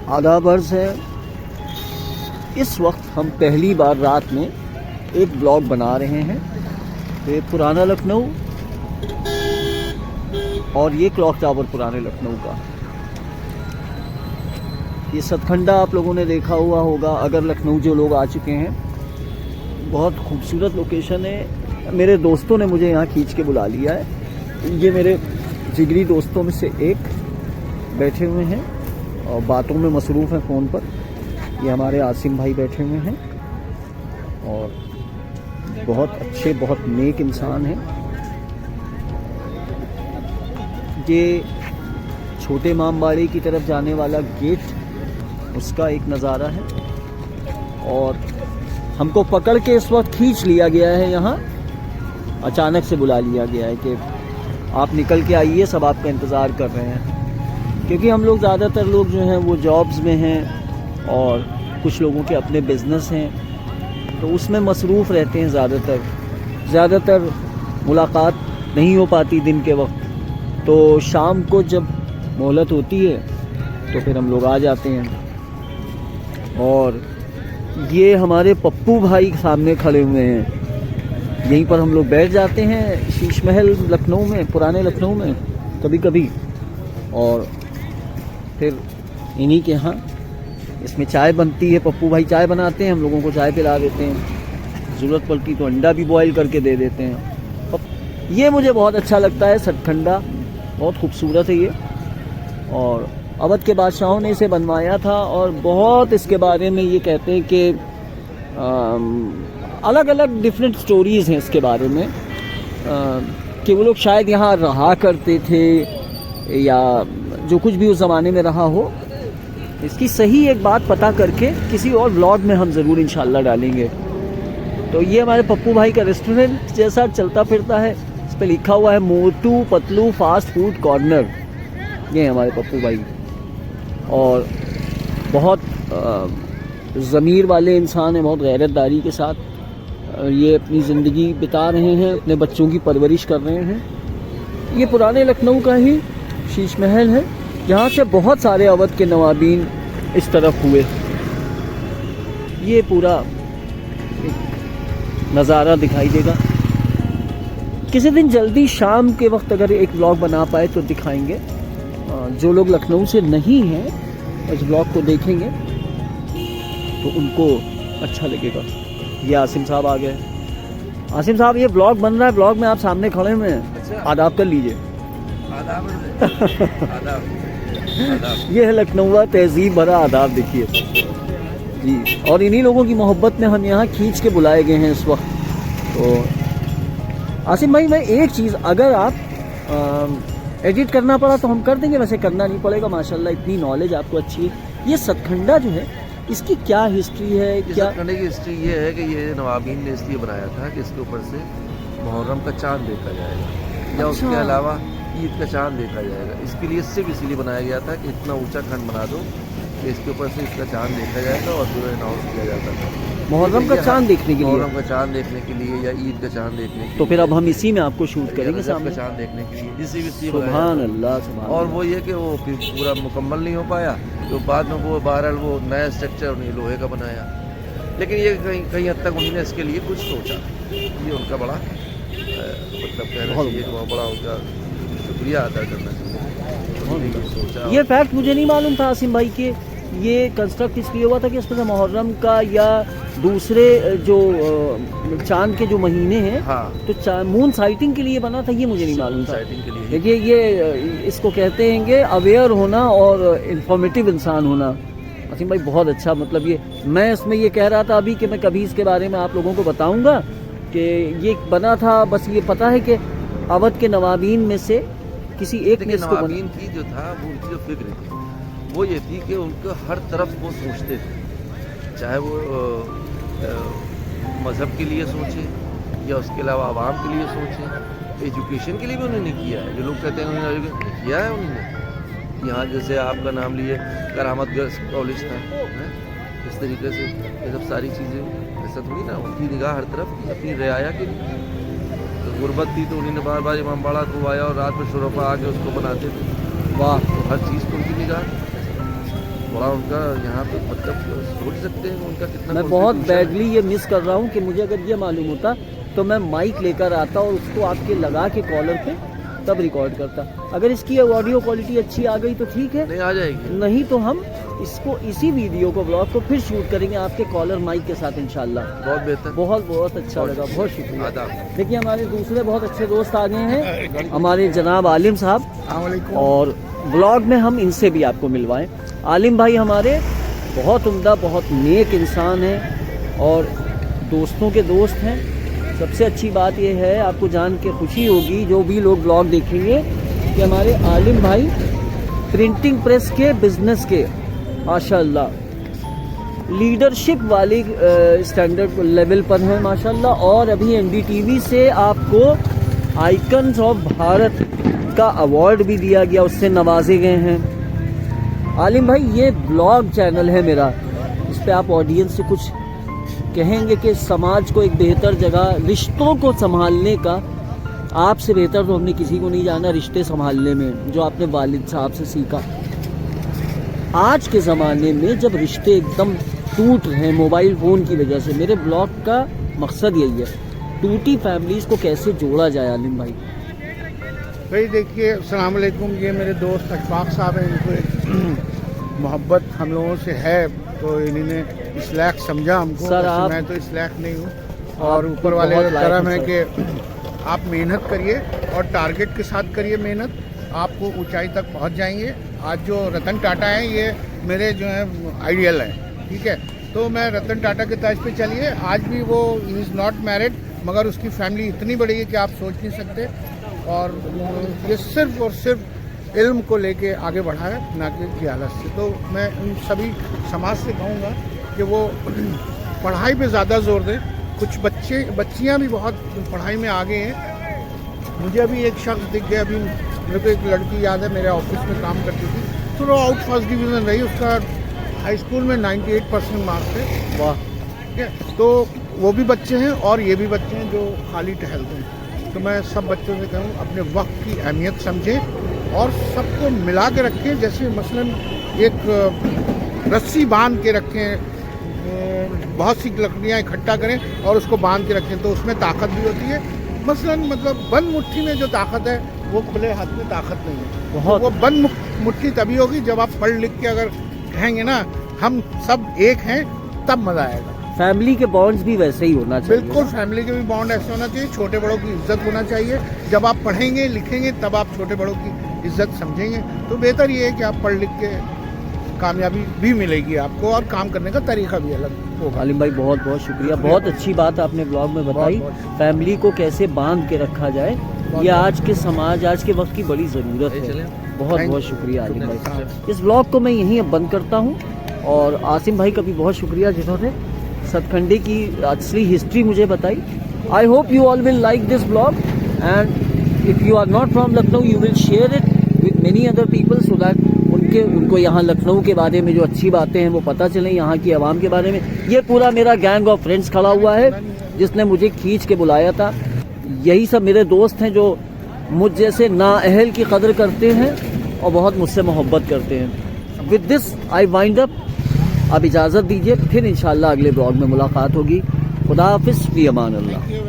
आदाब अर्ज़ है। इस वक्त हम पहली बार रात में एक ब्लॉग बना रहे हैं। तो ये पुराना लखनऊ और ये क्लॉक टावर पुराने लखनऊ का। ये सतखंडा आप लोगों ने देखा हुआ होगा अगर लखनऊ जो लोग आ चुके हैं। बहुत खूबसूरत लोकेशन है। मेरे दोस्तों ने मुझे यहाँ खींच के बुला लिया है। ये मेरे जिगरी दोस्तों में से एक बैठे हुए हैं और बातों में मसरूफ़ हैं फ़ोन पर। ये हमारे आसिम भाई बैठे हुए हैं और बहुत अच्छे, बहुत नेक इंसान हैं। ये छोटे इमामबाड़े की तरफ जाने वाला गेट, उसका एक नज़ारा है। और हमको पकड़ के इस वक्त खींच लिया गया है यहाँ। अचानक से बुला लिया गया है कि आप निकल के आइए, सब आपका इंतज़ार कर रहे हैं। क्योंकि हम लोग ज़्यादातर लोग जो हैं वो जॉब्स में हैं और कुछ लोगों के अपने बिज़नेस हैं, तो उसमें मसरूफ़ रहते हैं। ज़्यादातर मुलाकात नहीं हो पाती दिन के वक्त। तो शाम को जब मोहलत होती है तो फिर हम लोग आ जाते हैं। और ये हमारे पप्पू भाई सामने खड़े हुए हैं। यहीं पर हम लोग बैठ जाते हैं शीश महल लखनऊ में, पुराने लखनऊ में कभी कभी। और फिर इन्हीं के यहाँ इसमें चाय बनती है। पप्पू भाई चाय बनाते हैं, हम लोगों को चाय पिला देते हैं। ज़रूरत पड़ती तो अंडा भी बॉयल करके दे देते हैं। ये मुझे बहुत अच्छा लगता है सतखंडा, बहुत खूबसूरत है ये। और अवध के बादशाहों ने इसे बनवाया था और बहुत इसके बारे में ये कहते हैं कि अलग अलग डिफरेंट स्टोरीज़ हैं इसके बारे में, कि वो लोग शायद यहाँ रहा करते थे या जो कुछ भी उस ज़माने में रहा हो। इसकी सही एक बात पता करके किसी और व्लॉग में हम ज़रूर इंशाल्लाह डालेंगे। तो ये हमारे पप्पू भाई का रेस्टोरेंट जैसा चलता फिरता है। इस पर लिखा हुआ है Motu Patlu fast food corner. ये हमारे पप्पू भाई और बहुत ज़मीर वाले इंसान हैं, बहुत गैरतदारी के साथ ये अपनी ज़िंदगी बिता रहे हैं, अपने बच्चों की परवरिश कर रहे हैं। ये पुराने लखनऊ का ही शीश महल है, जहाँ से बहुत सारे अवध के नवाबीन इस तरफ हुए। ये पूरा एक नज़ारा दिखाई देगा। किसी दिन जल्दी शाम के वक्त अगर एक व्लॉग बना पाए तो दिखाएंगे। जो लोग लखनऊ से नहीं हैं इस व्लॉग को देखेंगे तो उनको अच्छा लगेगा। ये आसिम साहब आ गए। आसिम साहब, ये व्लॉग बन रहा है, व्लॉग में आप सामने खड़े हुए हैं। अच्छा। आदाब कर लीजिए। आदाब। ये है लखनऊ तहजीब भरा आदाब, देखिए जी। और इन्हीं लोगों की मोहब्बत में हम यहाँ खींच के बुलाए गए हैं इस वक्त। तो आसिम भाई, मैं एक चीज़, अगर आप एडिट करना पड़ा तो हम कर देंगे, वैसे करना नहीं पड़ेगा। माशाल्लाह इतनी नॉलेज आपको अच्छी है। ये सतखंडा जो है इसकी क्या हिस्ट्री है? क्या सतखंडे की हिस्ट्री ये है कि ये नवाबीन ने इसलिए बनाया था कि इसके ऊपर से मुहर्रम का चांद देखा जाएगा या उसके अलावा ईद का चांद देखा जाएगा। इसके लिए सिर्फ इसीलिए बनाया गया था कि इतना ऊंचा खंड बना दो कि इसके ऊपर से इसका चांद देखा जाएगा और पूरा अनाउंस किया जाता था मुहर्रम का चांद देखने के लिए। मुहर्रम का चांद देखने के लिए या ईद का चांद देखने के लिए। तो फिर अब हम इसी में आपको शूट करेंगे सामने, चांद देखने के लिए। इसी सुभान अल्लाह, सुभान। और वो ये कि वो फिर पूरा मुकम्मल नहीं हो पाया, तो बाद में वो बहरहाल वो नया स्ट्रक्चर उन्हें लोहे का बनाया। लेकिन ये कहीं हद तक उन्होंने इसके लिए कुछ सोचा। ये उनका बड़ा मतलब कहना चाहिए, बहुत बड़ा उनका शुक्रिया अदा करना चाहिए। सोचा ये फैक्ट मुझे नहीं मालूम था आसिम भाई के ये कंस्ट्रक्ट इसलिए हुआ था कि इसमें मुहर्रम का या दूसरे जो चांद के जो महीने हैं। हाँ। तो मून साइटिंग के लिए बना था, ये मुझे नहीं मालूम था। साइटिंग के लिए देखिए, ये इसको कहते हैं कि अवेयर होना और इंफॉर्मेटिव इंसान होना। आसिम भाई बहुत अच्छा, मतलब ये मैं इसमें ये कह रहा था अभी कि मैं कभी इसके बारे में आप लोगों को बताऊंगा कि ये बना था। बस ये पता है कि अवध के नवाबीन में से किसी एक ने इसको नवाबीन की जो था वो उनकी जो फिक्र थी वो ये थी कि उनको हर तरफ वो सोचते थे, चाहे वो मज़हब के लिए सोचे या उसके अलावा आवाम के लिए सोचे, एजुकेशन के लिए भी उन्होंने किया है। जो लोग कहते हैं उन्होंने किया है, उन्होंने यहाँ जैसे आपका नाम लिए करामत गर्ल्स कॉलेज था, इस तरीके से ये सब सारी चीज़ें। ऐसा थोड़ी ना, उनकी निगाह हर तरफ थी अपनी रियाया के लिए। तो गुर्बत थी तो उन्होंने बार बार इमामबाड़ा को आया और रात में शुरफा आके उसको बनाते थे। वाह, तो हर चीज़ को उनकी निगाह। थोड़ा उनका यहाँ पे मतलब सोच सकते हैं उनका कितना मैं बहुत contribution है। बैडली ये मिस कर रहा हूँ कि मुझे अगर ये मालूम होता तो मैं माइक लेकर आता और उसको आपके लगा के कॉलर पे तब रिकॉर्ड करता। अगर इसकी ऑडियो क्वालिटी अच्छी आ गई तो ठीक है, नहीं आ जाएगी। नहीं तो हम इसको इसी वीडियो को ब्लॉग को फिर शूट करेंगे आपके कॉलर माइक के साथ इंशाल्लाह। बहुत बेहतर। बहुत बहुत अच्छा लगा, बहुत शुक्रिया। आदाब। देखिए हमारे दूसरे बहुत अच्छे दोस्त आ गए हैं, हमारे जनाब आलिम साहब, और ब्लॉग में हम इनसे भी आपको मिलवाएं। आलिम भाई हमारे बहुत उम्दा, बहुत नेक इंसान हैं और दोस्तों के दोस्त हैं। सबसे अच्छी बात यह है, आपको जान के खुशी होगी जो भी लोग ब्लॉग देखेंगे, कि हमारे आलिम भाई प्रिंटिंग प्रेस के बिजनेस के माशाल्लाह लीडरशिप वाली स्टैंडर्ड लेवल पर हैं माशाल्लाह। और अभी एनडीटीवी से आपको आइकन्स ऑफ भारत का अवार्ड भी दिया गया, उससे नवाजे गए हैं। आलिम भाई ये ब्लॉग चैनल है मेरा, इस पे आप ऑडियंस से कुछ कहेंगे कि समाज को एक बेहतर जगह, रिश्तों को संभालने का, आपसे बेहतर तो हमने किसी को नहीं जाना रिश्ते संभालने में, जो आपने वालिद साहब से सीखा। आज के ज़माने में जब रिश्ते एकदम टूट रहे हैं मोबाइल फ़ोन की वजह से, मेरे ब्लॉग का मकसद यही है, टूटी फैमिलीज को कैसे जोड़ा जाए। आलिम भाई देखिए, अस्सलाम वालेकुम, ये मेरे दोस्त अशफाक साहब हैं, इनको मोहब्बत हम लोगों से है तो इन्होंने इस लायक समझा हमको। सर आप, मैं तो इस लायक नहीं हूँ, और ऊपर वाले का करम है कि आप मेहनत करिए और टारगेट के साथ करिए मेहनत, आपको ऊंचाई तक पहुंच जाएंगे। आज जो रतन टाटा हैं ये मेरे जो है आइडियल हैं, ठीक है। तो मैं रतन टाटा के तर्ज पे चलिए, आज भी वो इज़ नॉट मैरिड, मगर उसकी फैमिली इतनी बड़ी है कि आप सोच नहीं सकते, और ये सिर्फ और सिर्फ इल्म को लेके आगे बढ़ा है, ना कि जिहालत से। तो मैं उन सभी समाज से कहूँगा कि वो पढ़ाई पे ज़्यादा जोर दें। कुछ बच्चियाँ भी बहुत पढ़ाई में आगे हैं। मुझे अभी एक शख्स दिख गया, अभी मेरे को एक लड़की याद है, मेरे ऑफिस में काम करती थी, थ्रू आउट फर्स्ट डिवीज़न रही, उसका हाई स्कूल में 98% मार्क्स थे। वाह, ठीक है। तो वो भी बच्चे हैं और ये भी बच्चे हैं जो खाली टहलते हैं। तो मैं सब बच्चों से कहूँ अपने वक्त की अहमियत समझें और सबको मिला के रखें। जैसे मसलन एक रस्सी बांध के रखें, बहुत सी लकड़ियाँ इकट्ठा करें और उसको बांध के रखें, तो उसमें ताकत भी होती है। मसलन मतलब बंद मुट्ठी में जो ताकत है वो खुले हाथ में ताकत नहीं है। बहुत वो बंद मुट्ठी तभी होगी जब आप पढ़ लिख के अगर कहेंगे ना हम सब एक हैं, तब मजा आएगा। फैमिली के बॉन्ड्स भी वैसे ही होना चाहिए। बिल्कुल, फैमिली के भी बॉन्ड ऐसे होना चाहिए, छोटे बड़ों की इज्जत होना चाहिए। जब आप पढ़ेंगे लिखेंगे तब आप छोटे बड़ों की इज्जत समझेंगे। तो बेहतर ये है कि आप पढ़ लिख के कामयाबी भी मिलेगी आपको, और काम करने का तरीका भी अलग होगा। आलिम भाई बहुत बहुत शुक्रिया, बहुत अच्छी बात आपने ब्लॉग में बताई, फैमिली को कैसे बांध के रखा जाए, ये आज के समाज, आज के वक्त की बड़ी ज़रूरत है। बहुत बहुत शुक्रिया आलिम भाई। इस ब्लॉग को मैं यहीं अब बंद करता हूँ, और आसिम भाई का भी बहुत शुक्रिया जिन्होंने सतखंडे की असली हिस्ट्री मुझे बताई। I hope you all will like this blog, and if you are not from Lucknow you will share it with many other people, so that उनको यहाँ लखनऊ के बारे में जो अच्छी बातें हैं वो पता चलें, यहाँ की आवाम के बारे में। ये पूरा मेरा गैंग ऑफ फ्रेंड्स खड़ा हुआ है जिसने मुझे खींच के बुलाया था। यही सब मेरे दोस्त हैं जो मुझ जैसे नाअहल की कदर करते हैं और बहुत मुझसे मोहब्बत करते हैं। With this I wind up. अब इजाज़त दीजिए, फिर इंशाल्लाह अगले ब्लॉग में मुलाकात होगी। खुदा हाफिज़, फ़ी अमान अल्लाह।